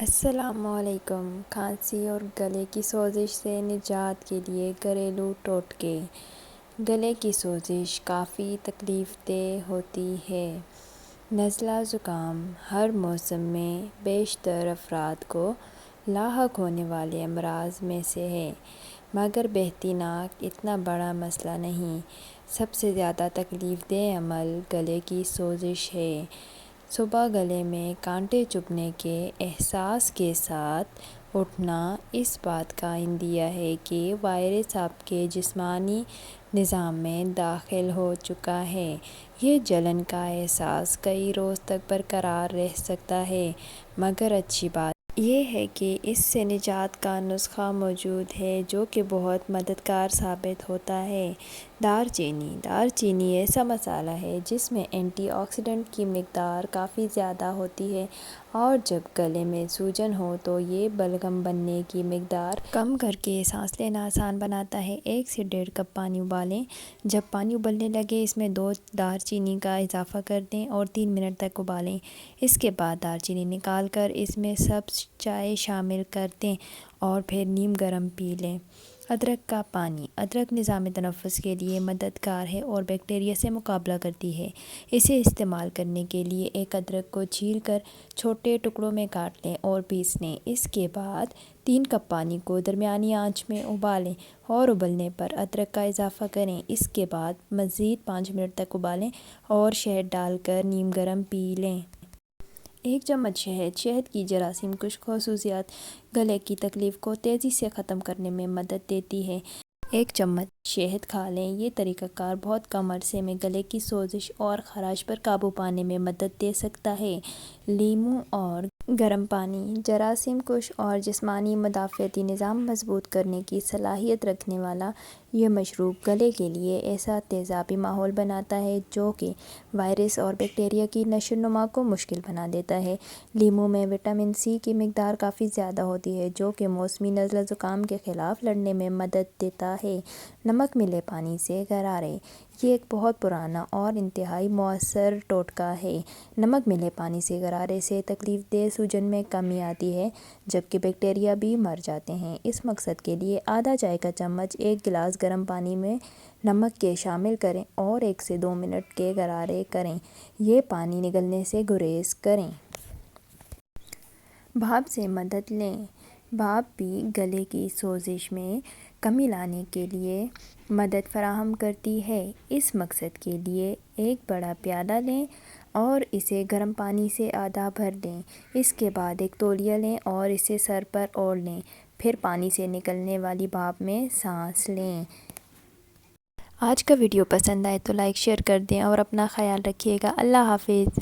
السلام علیکم۔ کھانسی اور گلے کی سوزش سے نجات کے لیے گھریلو ٹوٹکے۔ گلے کی سوزش کافی تکلیف دہ ہوتی ہے۔ نزلہ زکام ہر موسم میں بیشتر افراد کو لاحق ہونے والے امراض میں سے ہے، مگر بہتی ناک اتنا بڑا مسئلہ نہیں۔ سب سے زیادہ تکلیف دہ عمل گلے کی سوزش ہے۔ صبح گلے میں کانٹے چبھنے کے احساس کے ساتھ اٹھنا اس بات کا عندیہ ہے کہ وائرس آپ کے جسمانی نظام میں داخل ہو چکا ہے۔ یہ جلن کا احساس کئی روز تک برقرار رہ سکتا ہے، مگر اچھی بات یہ ہے کہ اس سے نجات کا نسخہ موجود ہے جو کہ بہت مددگار ثابت ہوتا ہے۔ دار چینی ایسا مسالہ ہے جس میں اینٹی آکسیڈنٹ کی مقدار کافی زیادہ ہوتی ہے، اور جب گلے میں سوجن ہو تو یہ بلغم بننے کی مقدار کم کر کے سانس لینا آسان بناتا ہے۔ 1 سے 1.5 کپ پانی ابالیں۔ جب پانی ابلنے لگے اس میں 2 دار چینی کا اضافہ کر دیں اور 3 منٹ تک ابالیں۔ اس کے بعد دار چینی نکال کر اس میں سبز چائے شامل کر دیں اور پھر نیم گرم پی لیں۔ ادرک کا پانی۔ ادرک نظام تنفس کے لیے مددگار ہے اور بیکٹیریا سے مقابلہ کرتی ہے۔ اسے استعمال کرنے کے لیے ایک ادرک کو چھیل کر چھوٹے ٹکڑوں میں کاٹ لیں اور پیس لیں۔ اس کے بعد 3 کپ پانی کو درمیانی آنچ میں ابالیں اور ابلنے پر ادرک کا اضافہ کریں۔ اس کے بعد مزید 5 منٹ تک ابالیں اور شہد ڈال کر نیم گرم پی لیں۔ 1 چمچ شہد کی جراثیم کش خصوصیات گلے کی تکلیف کو تیزی سے ختم کرنے میں مدد دیتی ہے۔ 1 چمچ شہد کھا لیں۔ یہ طریقہ کار بہت کم عرصے میں گلے کی سوزش اور خراش پر قابو پانے میں مدد دے سکتا ہے۔ لیموں اور گرم پانی۔ جراثیم کش اور جسمانی مدافعتی نظام مضبوط کرنے کی صلاحیت رکھنے والا یہ مشروب گلے کے لیے ایسا تیزابی ماحول بناتا ہے جو کہ وائرس اور بیکٹیریا کی نشو و نما کو مشکل بنا دیتا ہے۔ لیموں میں وٹامن سی کی مقدار کافی زیادہ ہوتی ہے جو کہ موسمی نزلہ زکام کے خلاف لڑنے میں مدد دیتا ہے۔ نمک ملے پانی سے غرارے۔ یہ ایک بہت پرانا اور انتہائی مؤثر ٹوٹکا ہے۔ نمک ملے پانی سے غرارے سے تکلیف دہ سوجن میں کمی آتی ہے جبکہ بیکٹیریا بھی مر جاتے ہیں۔ اس مقصد کے لیے آدھا چائے کا چمچ 1 گلاس گرم پانی میں نمک کے شامل کریں اور 1 سے 2 منٹ کے غرارے کریں۔ یہ پانی نگلنے سے گریز کریں۔ بھاپ سے مدد لیں۔ بھاپ بھی گلے کی سوزش میں کمی لانے کے لیے مدد فراہم کرتی ہے۔ اس مقصد کے لیے ایک بڑا پیالہ لیں اور اسے گرم پانی سے آدھا بھر دیں۔ اس کے بعد ایک تولیہ لیں اور اسے سر پر اوڑھ لیں، پھر پانی سے نکلنے والی بھاپ میں سانس لیں۔ آج کا ویڈیو پسند آئے تو لائک شیئر کر دیں اور اپنا خیال رکھیے گا۔ اللہ حافظ۔